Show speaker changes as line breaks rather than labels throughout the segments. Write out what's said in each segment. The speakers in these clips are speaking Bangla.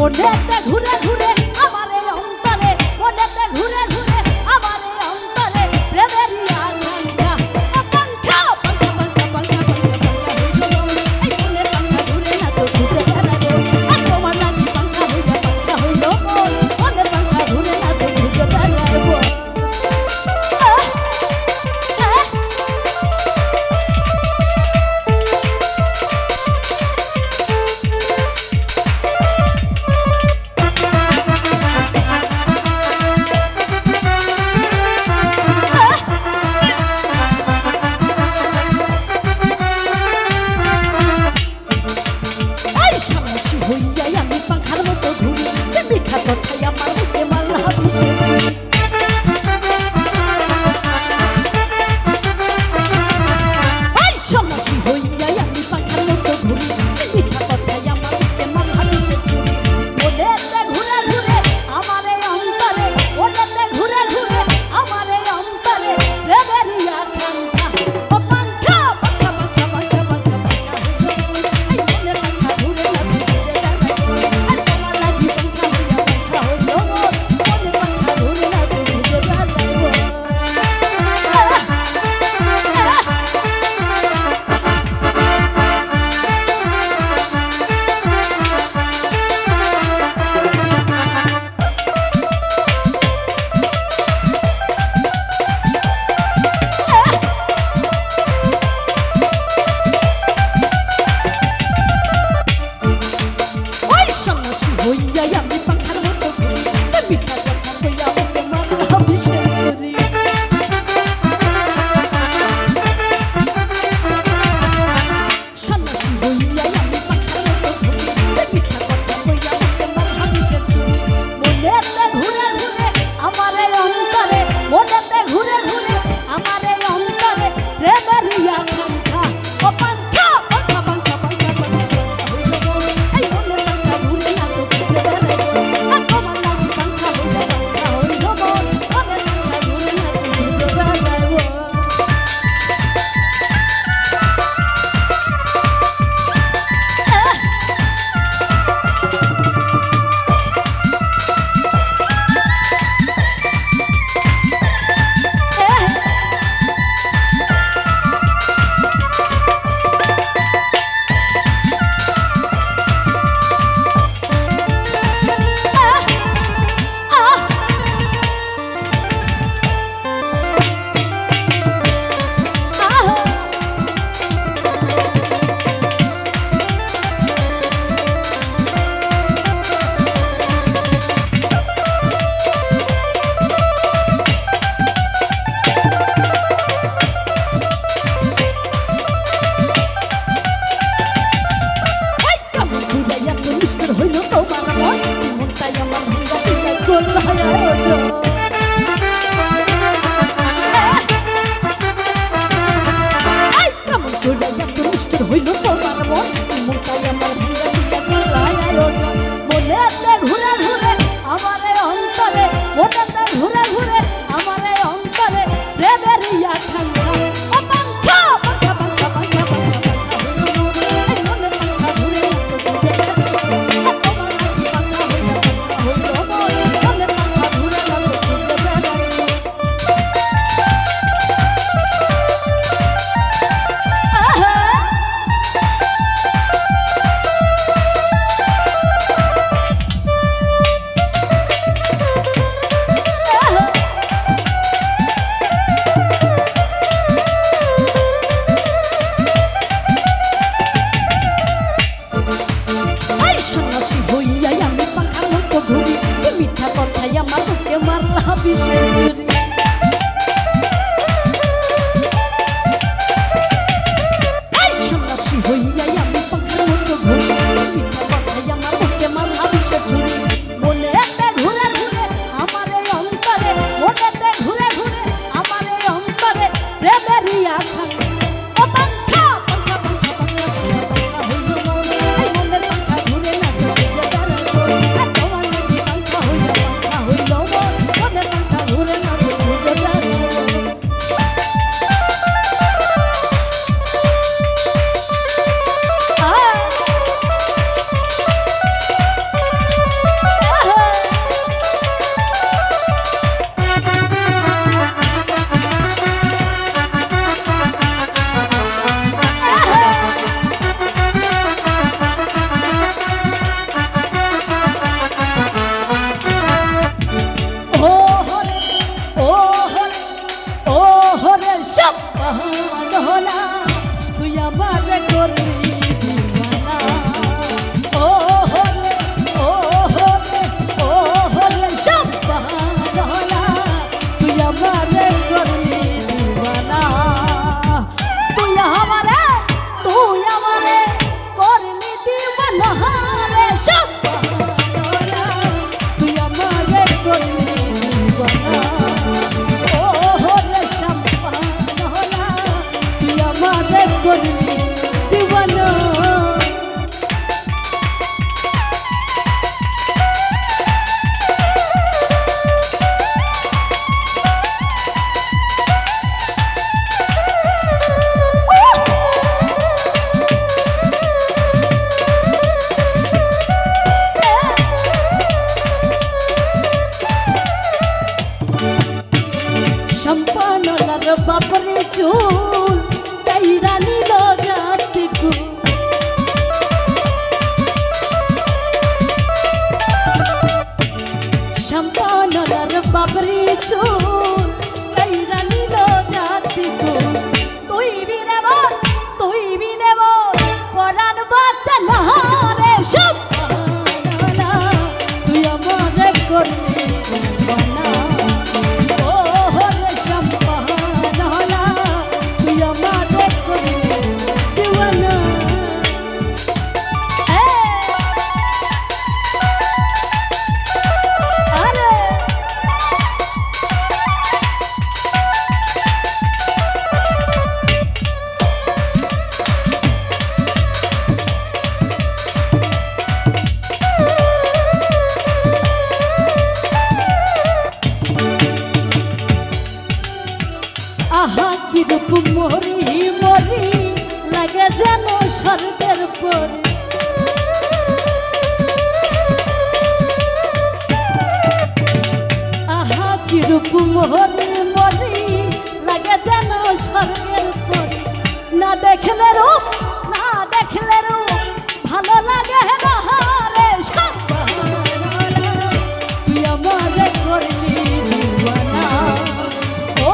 মনেতে ঘুরে ঘুরে আমার এই অন্তরে, মনেতে ঘুরে ঘুরে আমার এই অন্তরে প্রেমেরই আকাঙ্ক্ষা। পাঙ্খা পাঙ্খা পাঙ্খা পাঙ্খা পাঙ্খা পাঙ্খা হইল মন, এই মনে পাঙ্খা ঘুরে না তো ঘুরে বেড়াবো। তোমার লাগি পাঙ্খা হইল মন, মনে পাঙ্খা ঘুরে না তো ঘুরে বেড়াবো। ঘুরে মোহনী মরি লাগে যেন স্বর্গের পরি না দেখলে রূপ না দেখলে রূপ ভালো লাগে না রে তুই আমারে করলি দিওয়ানা ও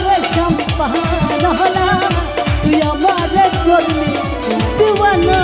রে সম্পানা তুই আমারে করলি দিওয়ানা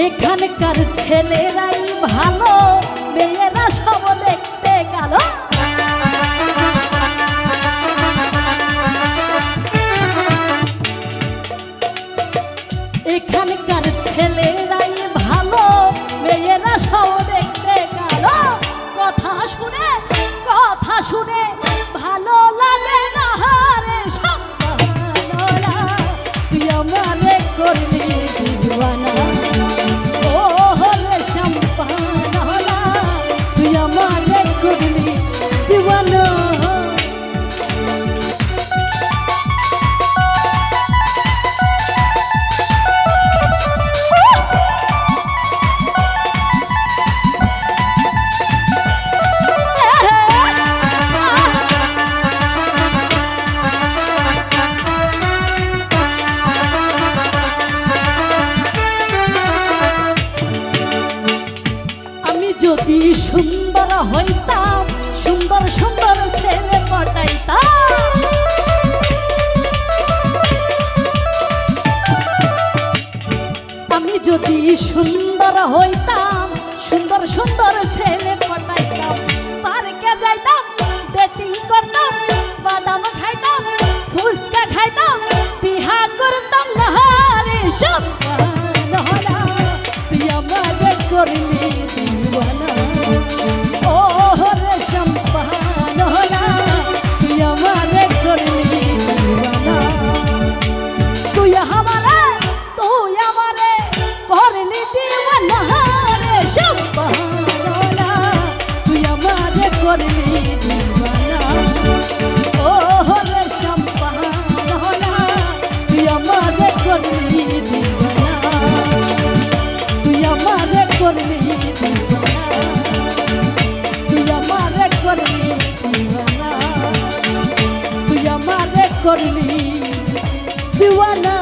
এখানকার ছেলেরাই ভালো মেয়েরা সব দেখতে গেল এখানকার ছেলেরাই ভালো মেয়েরা সব দেখতে গেল কথা শুনে ভালো লাগে না রে সম্পানা তুই আমারে করলি দিওয়ানা তুই আমারে করলি দিওয়ানা যদি সুন্দর হইতাম সুন্দর সুন্দর ছেলে পটাইতাম আমি যদি সুন্দর হইতাম সুন্দর সুন্দর ছেলে পটাইতাম পার্কে যাইতাম ডেটিং করতাম বাদাম খাইতাম ফুচকা খাইতাম বিহা করতাম না রে সম্পানা তুই আমারে করলি দিওয়ানা ও রে সম্পানা তুই আমারে করলি দিওয়ানা তুই আমারে করলি দিওয়ানা রে সম্পানা তুই আমারে করলি দিওয়ানা ও রে সম্পানা তুই আমারে করলি দিওয়ানা তুই আমারে করলি করলি দিওয়ানা